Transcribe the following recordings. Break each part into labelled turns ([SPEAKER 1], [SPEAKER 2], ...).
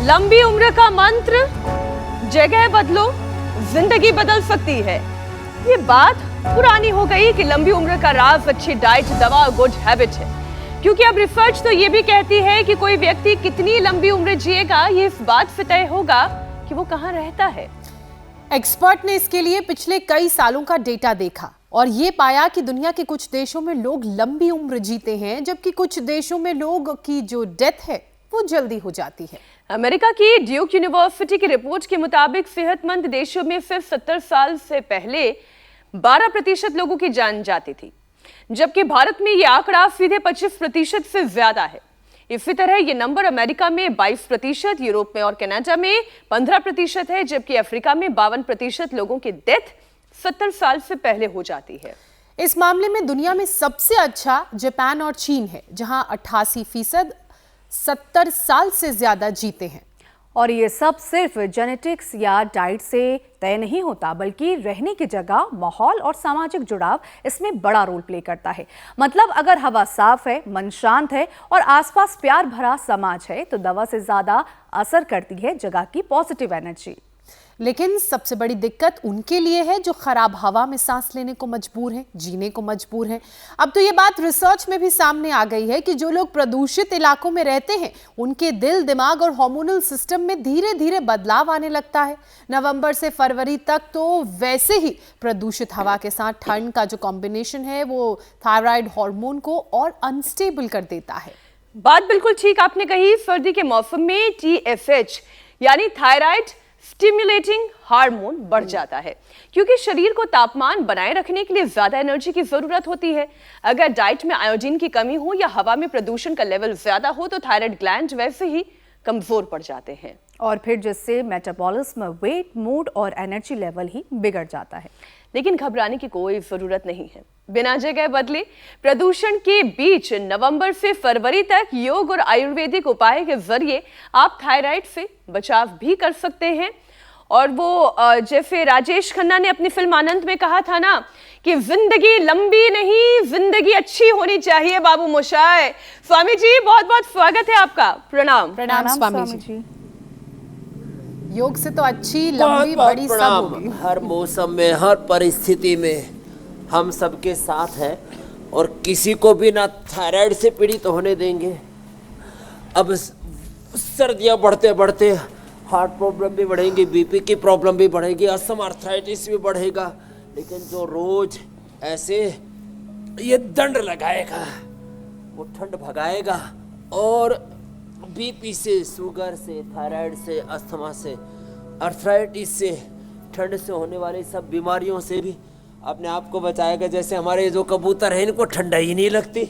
[SPEAKER 1] लंबी उम्र का मंत्र, जगह बदलो जिंदगी बदल सकती है। ये बात पुरानी हो गई कि लंबी उम्र का राज अच्छी डाइट, दवा और गुड हैबिट है, क्योंकि अब रिसर्च तो ये भी कहती है कि कोई व्यक्ति कितनी लंबी उम्र जिएगा ये इस बात से तय होगा कि वो कहाँ रहता है।
[SPEAKER 2] एक्सपर्ट ने इसके लिए पिछले कई सालों का डेटा देखा और ये पाया कि दुनिया के कुछ देशों में लोग लंबी उम्र जीते हैं, जबकि कुछ देशों में लोग की जो डेथ है वो जल्दी हो जाती है।
[SPEAKER 1] अमेरिका की ड्यूक यूनिवर्सिटी की रिपोर्ट के मुताबिक सेहतमंद देशों में सिर्फ 70 साल से पहले 12% लोगों की जान जाती थी, जबकि भारत में यह आंकड़ा सीधे 25% से ज्यादा है। इसी तरह ये नंबर अमेरिका में 22%, यूरोप में और कनाडा में 15% है, जबकि अफ्रीका में 52% लोगों की डेथ 70 साल से पहले हो जाती है।
[SPEAKER 2] इस मामले में दुनिया में सबसे अच्छा जापान और चीन है, जहां 88% 70 साल से ज्यादा जीते हैं।
[SPEAKER 3] और ये सब सिर्फ जेनेटिक्स या डाइट से तय नहीं होता, बल्कि रहने की जगह, माहौल और सामाजिक जुड़ाव इसमें बड़ा रोल प्ले करता है। मतलब अगर हवा साफ है, मन शांत है और आसपास प्यार भरा समाज है, तो दवा से ज्यादा असर करती है जगह की पॉजिटिव एनर्जी।
[SPEAKER 2] लेकिन सबसे बड़ी दिक्कत उनके लिए है जो खराब हवा में सांस लेने को मजबूर हैं, जीने को मजबूर हैं। अब तो ये बात रिसर्च में भी सामने आ गई है कि जो लोग प्रदूषित इलाकों में रहते हैं, उनके दिल, दिमाग और हार्मोनल सिस्टम में धीरे धीरे बदलाव आने लगता है। नवंबर से फरवरी तक तो वैसे ही प्रदूषित हवा के साथ ठंड का जो कॉम्बिनेशन है वो थायराइड हार्मोन को और अनस्टेबल कर देता है।
[SPEAKER 1] बात बिल्कुल ठीक आपने कही। सर्दी के मौसम में TSH यानी थायराइड स्टिमुलेटिंग हार्मोन बढ़ जाता है, क्योंकि शरीर को तापमान बनाए रखने के लिए ज्यादा एनर्जी की जरूरत होती है। अगर डाइट में आयोडीन की कमी हो या हवा में प्रदूषण का लेवल ज्यादा हो तो थायराइड ग्लैंड वैसे ही कमजोर पड़ जाते हैं
[SPEAKER 3] और फिर जिससे मेटाबॉलिज्म, वेट, मूड और एनर्जी लेवल ही बिगड़ जाता है।
[SPEAKER 1] लेकिन घबराने की कोई जरूरत नहीं है। बिना जगह बदले प्रदूषण के बीच नवंबर से फरवरी तक योग और आयुर्वेदिक उपाय के जरिए आप थायराइड से बचाव भी कर सकते हैं। और वो जैसे राजेश खन्ना ने अपनी फिल्म आनंद में कहा था ना कि जिंदगी लंबी नहीं, जिंदगी अच्छी होनी चाहिए। बाबू मोशाय स्वामी जी, बहुत बहुत स्वागत है आपका। प्रणाम।
[SPEAKER 2] प्रणाम स्वामी जी। योग से तो अच्छी, लंबी, बड़ी सब होगी।
[SPEAKER 4] हर मौसम में, हर परिस्थिति में हम सबके साथ हैं और किसी को भी ना थायराइड से पीड़ित होने देंगे। अब सर्दियां बढ़ते बढ़ते हार्ट प्रॉब्लम भी बढ़ेंगी, बीपी की प्रॉब्लम भी बढ़ेगी, अस्थमा, आर्थराइटिस भी बढ़ेगा। लेकिन जो रोज ऐसे ये दंड लगाएगा वो ठंड भगाएगा और बीपी से, शुगर से, थायराइड से, अस्थमा से, आर्थराइटिस से, ठंड से होने वाली सब बीमारियों से भी अपने आप को बचाएगा। जैसे हमारे जो कबूतर हैं, इनको ठंडा ही नहीं लगती।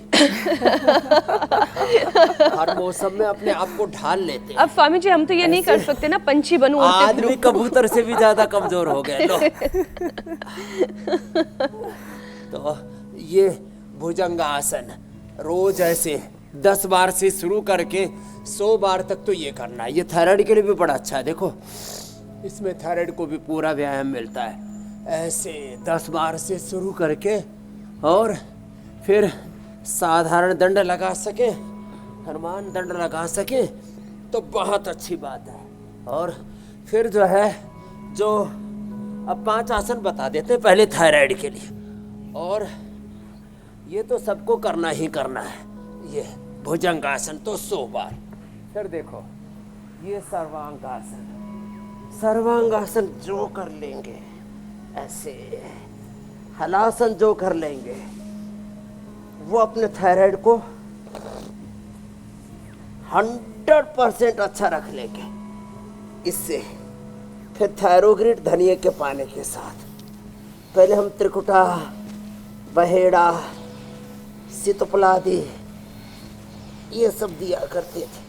[SPEAKER 4] हर मौसम में अपने आप को ढाल लेते हैं।
[SPEAKER 1] अब स्वामी जी हम तो ये नहीं कर सकते ना, पंछी बनूं।
[SPEAKER 4] आदमी कबूतर से भी ज्यादा कमजोर हो गए लो। तो ये भुजंगासन रोज ऐसे 10 बार से शुरू करके 100 बार तक तो ये करना है। ये थायराइड के लिए भी बड़ा अच्छा है। देखो इसमें थायराइड को भी पूरा व्यायाम मिलता है। ऐसे 10 बार से शुरू करके और फिर साधारण दंड लगा सके, हनुमान दंड लगा सके तो बहुत अच्छी बात है। और फिर जो है, जो अब 5 आसन बता देते हैं पहले थायराइड के लिए, और ये तो सबको करना ही करना है। ये भुजंगासन तो 100 बार। फिर देखो ये सर्वांगासन, सर्वांगासन जो कर लेंगे, ऐसे हलासन जो कर लेंगे, वो अपने थायराइड को 100% अच्छा रख लेंगे। इससे फिर थायरोग्रिड धनिया के पानी के साथ पहले हम त्रिकुटा, बहेड़ा, सितपलादी ये सब दिया करते थे।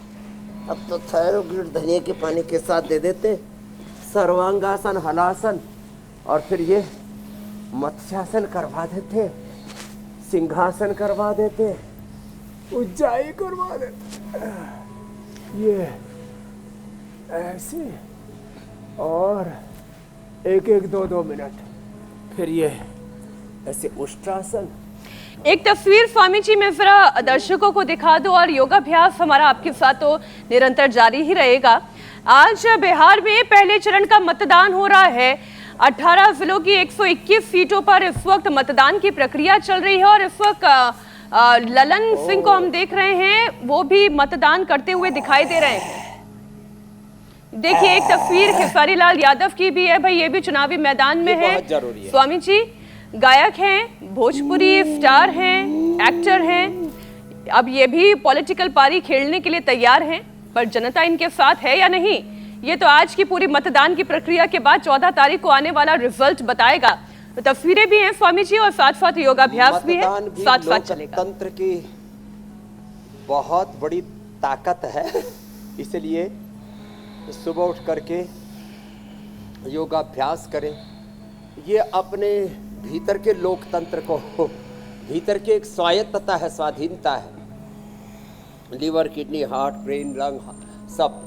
[SPEAKER 4] अब तो थायरोग्रिड धनिया के पानी के साथ दे देते। सर्वांगासन, हलासन और फिर ये मत्स्यासन करवा देते, सिंहासन करवा देते, उज्जाई करवा देते, ये ऐसे, और 1-1, 2-2 मिनट फिर ये ऐसे उष्ट्रासन।
[SPEAKER 1] एक तस्वीर स्वामी जी मैं जरा दर्शकों को दिखा दूं, और योगाभ्यास हमारा आपके साथ तो निरंतर जारी ही रहेगा। आज बिहार में पहले चरण का मतदान हो रहा है। 18 जिलों की 121 सीटों पर इस वक्त मतदान की प्रक्रिया चल रही है और इस वक्त ललन सिंह को हम देख रहे हैं, वो भी मतदान करते हुए दिखाई दे रहे हैं। देखिए एक तस्वीर खेसारी लाल यादव की भी है, भाई ये भी चुनावी मैदान में है। स्वामी जी गायक हैं, भोजपुरी स्टार हैं, एक्टर हैं, अब ये भी पॉलिटिकल पारी खेलने के लिए तैयार हैं, पर जनता इनके साथ है या नहीं, ये तो आज की पूरी मतदान की प्रक्रिया के बाद 14 तारीख को आने वाला रिजल्ट बताएगा। तो तस्वीरें भी हैं स्वामी जी और साथ साथ योगाभ्यास भी है, साथ साथ चलेगा।
[SPEAKER 4] तंत्र की बहुत बड़ी ताकत है, इसलिए सुबह उठ करके योगाभ्यास करें। ये अपने भीतर के लोकतंत्र को, भीतर की एक स्वायत्तता है, स्वाधीनता है। Liver, kidney, heart, brain, lung, सब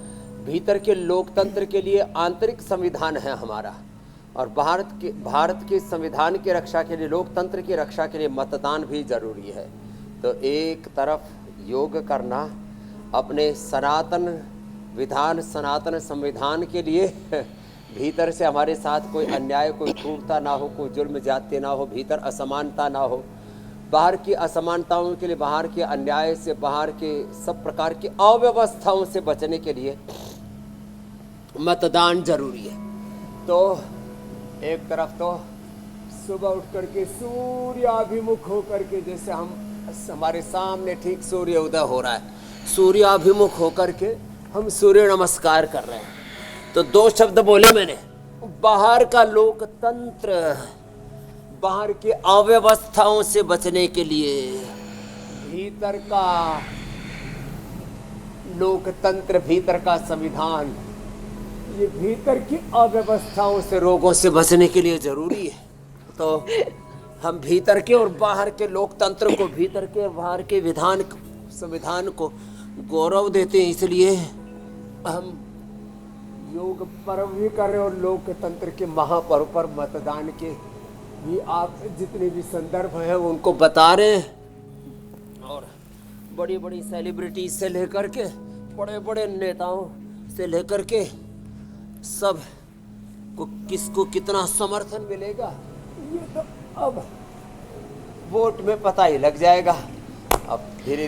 [SPEAKER 4] भीतर के लोकतंत्र के लिए आंतरिक संविधान है हमारा। और भारत के संविधान की रक्षा के लिए, लोकतंत्र की रक्षा के लिए मतदान भी जरूरी है। तो एक तरफ योग करना अपने सनातन विधान, सनातन संविधान के लिए, भीतर से हमारे साथ कोई अन्याय, कोई क्रूरता ना हो, कोई जुल्म जाते ना हो, भीतर असमानता ना हो, बाहर की असमानताओं के लिए, बाहर के अन्याय से, बाहर के सब प्रकार की अव्यवस्थाओं से बचने के लिए मतदान जरूरी है। तो एक तरफ तो सुबह उठ करके सूर्याभिमुख होकर के, जैसे हमारे सामने ठीक सूर्य उदय हो रहा है, सूर्याभिमुख होकर के हम सूर्य नमस्कार कर रहे हैं। तो 2 शब्द बोले मैंने, बाहर का लोकतंत्र, बाहर की अव्यवस्थाओं से बचने के लिए भीतर का लोकतंत्र, भीतर का संविधान, ये भीतर की अव्यवस्थाओं से, रोगों से बचने के लिए जरूरी है। तो हम भीतर के और बाहर के लोकतंत्र को, भीतर के और बाहर के विधान, संविधान को गौरव देते हैं, इसलिए हम योग पर्व भी कर रहे हैं और लोकतंत्र के महापर्व पर मतदान के भी आप जितने भी संदर्भ हैं उनको बता रहे हैं। और बड़ी बड़ी सेलिब्रिटी से लेकर के बड़े बड़े नेताओं से लेकर के सब को किसको कितना समर्थन मिलेगा, ये तो अब वोट में पता ही लग जाएगा। अब धीरे